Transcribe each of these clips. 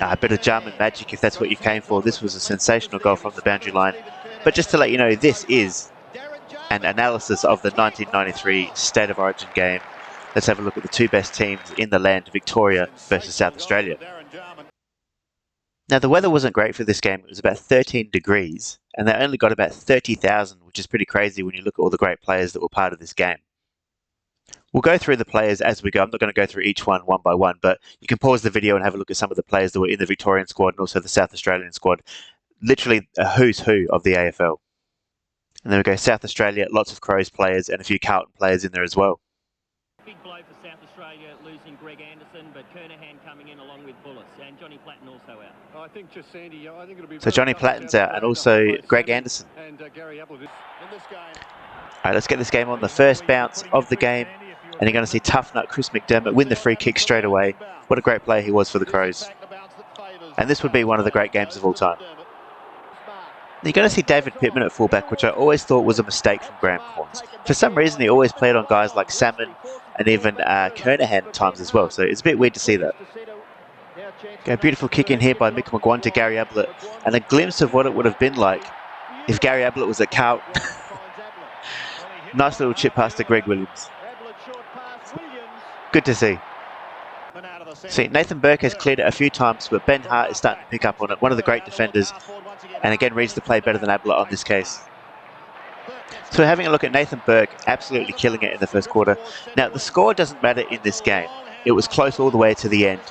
A bit of German magic if that's what you came for. This was a sensational goal from the boundary line. But just to let you know, this is an analysis of the 1993 State of Origin game. Let's have a look at the two best teams in the land, Victoria versus South Australia. Now, the weather wasn't great for this game. It was about 13 degrees, and they only got about 30,000, which is pretty crazy when you look at all the great players that were part of this game. We'll go through the players as we go. I'm not going to go through each one by one, but you can pause the video and have a look at some of the players that were in the Victorian squad and also the South Australian squad. Literally a who's who of the AFL. And then we go South Australia, lots of Crows players and a few Carlton players in there as well. Big blow for South Australia, losing Greg Anderson, but Kernahan coming in along with Bullis, and Johnny Platten also out. I think just Sandy, I think it'll be. So Johnny Platten's out, and also Greg Anderson. And Gary Ablett in this game. All right, let's get this game on. The first bounce of the game, and you're going to see tough nut Chris McDermott win the free kick straight away. What a great player he was for the Crows. And this would be one of the great games of all time. You're going to see David Pittman at fullback, which I always thought was a mistake from Graham Corns. For some reason, he always played on guys like Salmon and even Kernahan at times as well, so it's a bit weird to see that. A beautiful kick in here by Mick McGuan to Gary Ablett, and a glimpse of what it would have been like if Gary Ablett was at Carlton. Nice little chip pass to Greg Williams. Good to see. See, Nathan Burke has cleared it a few times, but Ben Hart is starting to pick up on it. One of the great defenders, and again reads the play better than Ablett on this case. So we're having a look at Nathan Burke absolutely killing it in the first quarter. Now, the score doesn't matter in this game. It was close all the way to the end,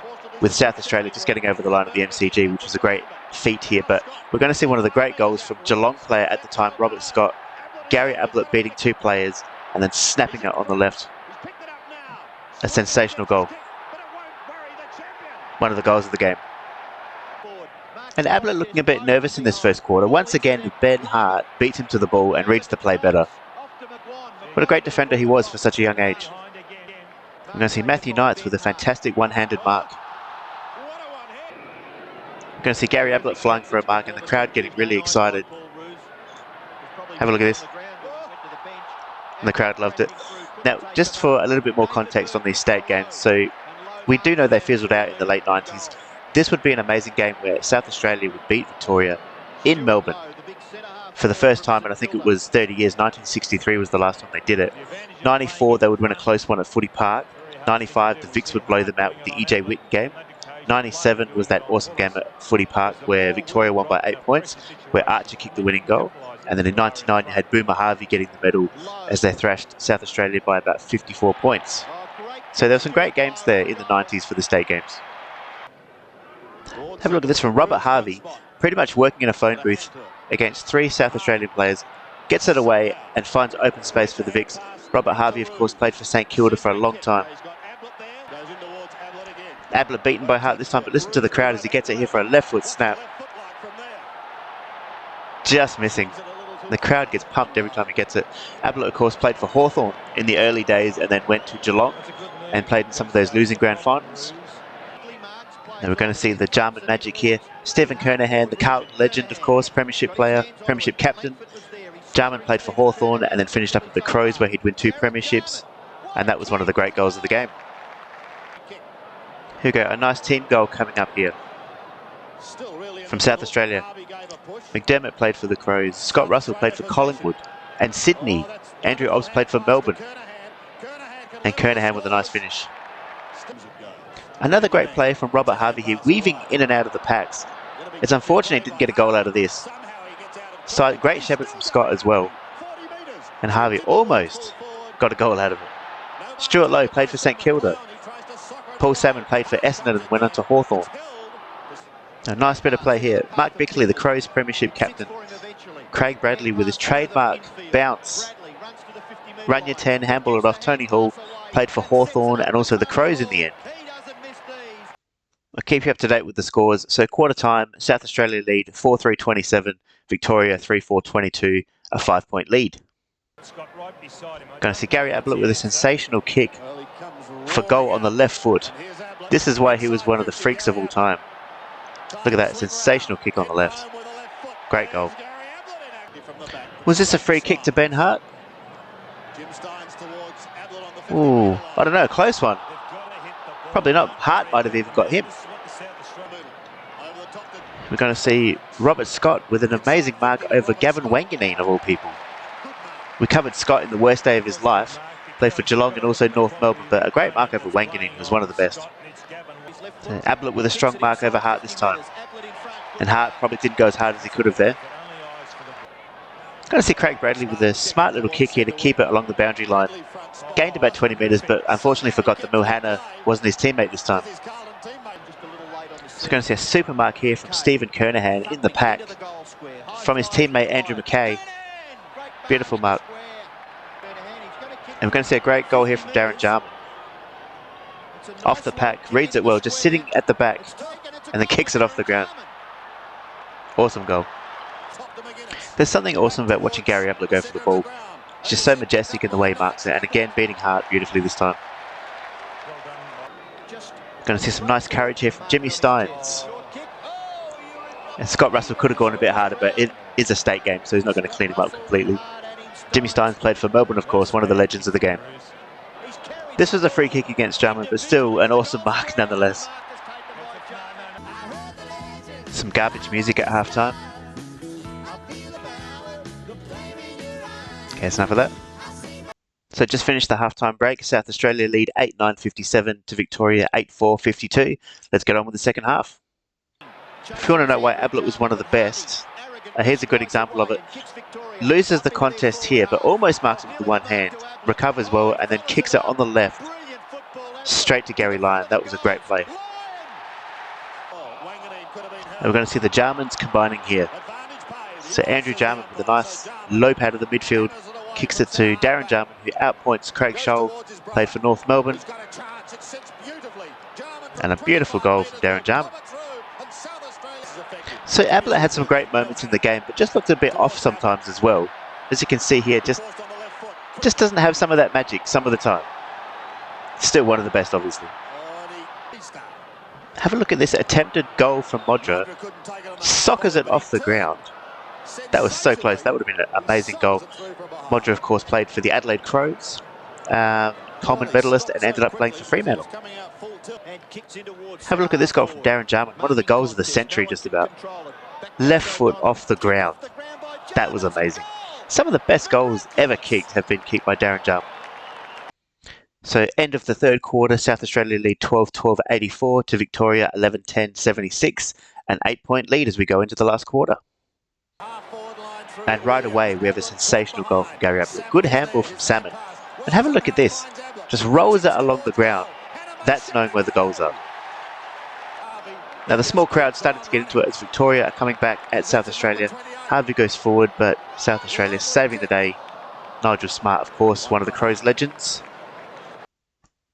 with South Australia just getting over the line of the MCG, which was a great feat here. But we're going to see one of the great goals from Geelong player at the time, Robert Scott. Gary Ablett beating two players and then snapping it on the left. A sensational goal. One of the goals of the game. And Ablett looking a bit nervous in this first quarter. Once again, Ben Hart beats him to the ball and reads the play better. What a great defender he was for such a young age. We're going to see Matthew Knights with a fantastic one-handed mark. We're going to see Gary Ablett flying for a mark and the crowd getting really excited. Have a look at this. And the crowd loved it. Now, just for a little bit more context on these state games, so we do know they fizzled out in the late 90s. This would be an amazing game where South Australia would beat Victoria in Melbourne for the first time, and I think it was 30 years. 1963 was the last time they did it. 94, they would win a close one at Footy Park. 95, the Vicks would blow them out with the EJ Witten game. 97 was that awesome game at Footy Park where Victoria won by 8 points, where Archer kicked the winning goal. And then in 99, you had Boomer Harvey getting the medal as they thrashed South Australia by about 54 points. So there were some great games there in the 90s for the state games. Have a look at this from Robert Harvey, pretty much working in a phone booth against three South Australian players, gets it away and finds open space for the Vicks. Robert Harvey, of course, played for St Kilda for a long time. Ablett beaten by Hart this time, but listen to the crowd as he gets it here for a left foot snap. Just missing. The crowd gets pumped every time he gets it. Ablett, of course, played for Hawthorn in the early days and then went to Geelong and played in some of those losing grand finals. And we're going to see the Jarman magic here. Stephen Kernahan, the Carlton legend, of course, premiership player, premiership captain. Jarman played for Hawthorn and then finished up at the Crows where he'd win 2 premierships. And that was one of the great goals of the game. Here we go, a nice team goal coming up here from South Australia. McDermott played for the Crows. Scott Russell played for Collingwood. And Sydney. Andrew Obbs played for Melbourne. And Kernahan with a nice finish. Another great play from Robert Harvey here, weaving in and out of the packs. It's unfortunate he didn't get a goal out of this. So great shepherd from Scott as well. And Harvey almost got a goal out of it. Stuart Lowe played for St Kilda. Paul Salmon played for Essendon and went on to Hawthorn. A nice bit of play here. Mark Bickley, the Crows premiership captain. Craig Bradley with his trademark bounce. Run your 10, handball it off. Tony Hall played for Hawthorn and also the Crows in the end. I'll keep you up to date with the scores. So quarter time, South Australia lead 4-3-27, Victoria 3-4-22, a 5-point lead. Going to see Gary Ablett with a sensational kick for goal on the left foot. This is why he was one of the freaks of all time. Look at that, sensational kick on the left. Great goal. Was this a free kick to Ben Hart? Ooh, I don't know, close one. Probably not. Hart might have even got him. We're going to see Robert Scott with an amazing mark over Gavin Wanganeen, of all people. We covered Scott in the worst day of his life, played for Geelong and also North Melbourne, but a great mark over Wanganeen, was one of the best. So Ablett with a strong mark over Hart this time. And Hart probably didn't go as hard as he could have there. Going to see Craig Bradley with a smart little kick here to keep it along the boundary line. Gained about 20 metres, but unfortunately forgot that Milhana wasn't his teammate this time. So going to see a super mark here from Stephen Kernahan in the pack from his teammate Andrew McKay. Beautiful mark. And we're going to see a great goal here from Darren Jarman. Off the pack, reads it well, just sitting at the back, and then kicks it off the ground. Awesome goal. There's something awesome about watching Gary Ablett go for the ball. He's just so majestic in the way he marks it, and again beating Hart beautifully this time. Going to see some nice courage here from Jimmy Steins. And Scott Russell could have gone a bit harder, but it is a state game, so he's not going to clean him up completely. Jimmy Steins played for Melbourne, of course, one of the legends of the game. This was a free kick against Jarman, but still an awesome mark nonetheless. Some garbage music at halftime. Okay, that's enough of that. So just finished the halftime break. South Australia lead 8-9-57 to Victoria 8-4-52. Let's get on with the second half. If you want to know why Ablett was one of the best, here's a good example of it. Loses the contest here, but almost marks it with the one hand. Recovers well and then kicks it on the left. Straight to Gary Lyon. That was a great play. And we're going to see the Jarmans combining here. So Andrew Jarman with a nice low pad of the midfield. Kicks it to Darren Jarman, who outpoints Craig Scholl, played for North Melbourne. And a beautiful goal from Darren Jarman. So Ablett had some great moments in the game, but just looked a bit off sometimes as well. As you can see here, just doesn't have some of that magic some of the time. Still one of the best, obviously. Have a look at this attempted goal from Modra. Soccers it off the ground. That was so close. That would have been an amazing goal. Modra, of course, played for the Adelaide Crows, Coleman medalist, and ended up playing for Fremantle. Have a look at this goal from Darren Jarman. One of the goals of the century, just about. Left foot off the ground. That was amazing. Some of the best goals ever kicked have been kicked by Darren Jarman. So end of the third quarter, South Australia lead 12-12-84 to Victoria 11-10-76. An 8-point lead as we go into the last quarter. And right away, we have a sensational goal from Gary Ablett. Good handball from Salmon. And have a look at this. Just rolls it along the ground. That's knowing where the goals are. Now the small crowd started to get into it as Victoria are coming back at South Australia. Harvey goes forward, but South Australia saving the day. Nigel Smart, of course, one of the Crows legends.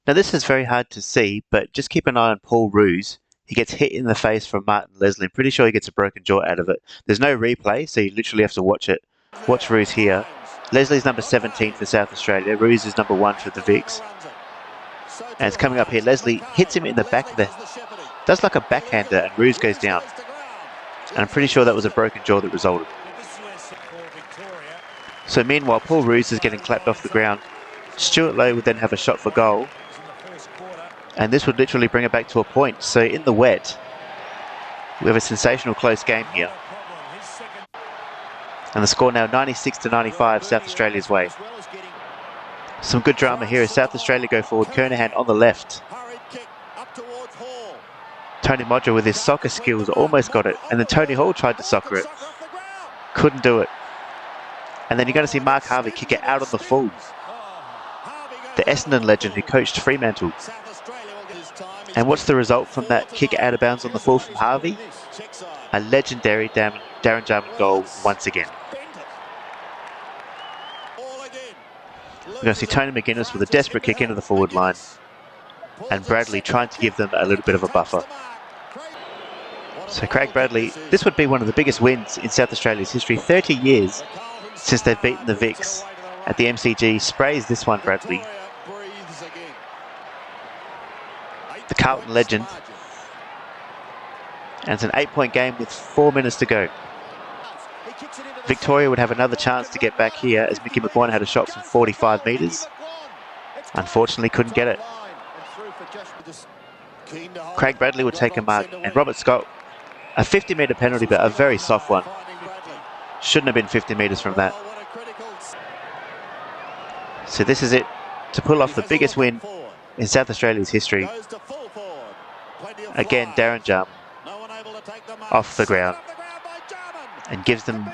Now this is very hard to see, but just keep an eye on Paul Roos. He gets hit in the face from Martin Leslie. I'm pretty sure he gets a broken jaw out of it. There's no replay, so you literally have to watch it. Watch Roos here. Leslie's number 17 for South Australia. Roos is number 1 for the Vics. And it's coming up here. Leslie hits him in the back of the... Does like a backhander, and Roos goes down. And I'm pretty sure that was a broken jaw that resulted. So meanwhile, Paul Roos is getting clapped off the ground. Stuart Lowe would then have a shot for goal. And this would literally bring it back to a point. So in the wet, we have a sensational close game here. And the score now 96-95, South Australia's way. Some good drama here as South Australia go forward. Kernahan on the left. Tony Modra with his soccer skills almost got it. And then Tony Hall tried to soccer it. Couldn't do it. And then you're going to see Mark Harvey kick it out on the full. The Essendon legend who coached Fremantle. And what's the result from that kick out of bounds on the full from Harvey? A legendary Darren Jarman goal once again. We're going to see Tony McGuinness with a desperate kick into the forward line. And Bradley trying to give them a little bit of a buffer. So Craig Bradley, this would be one of the biggest wins in South Australia's history. 30 years since they've beaten the Vics at the MCG. Sprays this one, Bradley. The Carlton legend. And it's an 8-point game with 4 minutes to go. Victoria would have another chance to get back here as Mickey McGuire had a shot from 45 metres. Unfortunately couldn't get it. Craig Bradley would take a mark, and Robert Scott, a 50-metre penalty, but a very soft one. Shouldn't have been 50 metres from that. So this is it to pull off the biggest win in South Australia's history. Again, Darren Jarman off the ground and gives them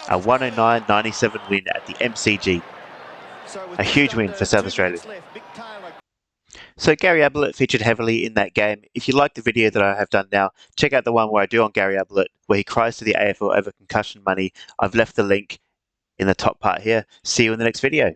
a 109-97 win at the MCG. A huge win for South Australia. So Gary Ablett featured heavily in that game. If you like the video that I have done now, check out the one where I do on Gary Ablett, where he cries to the AFL over concussion money. I've left the link in the top part here. See you in the next video.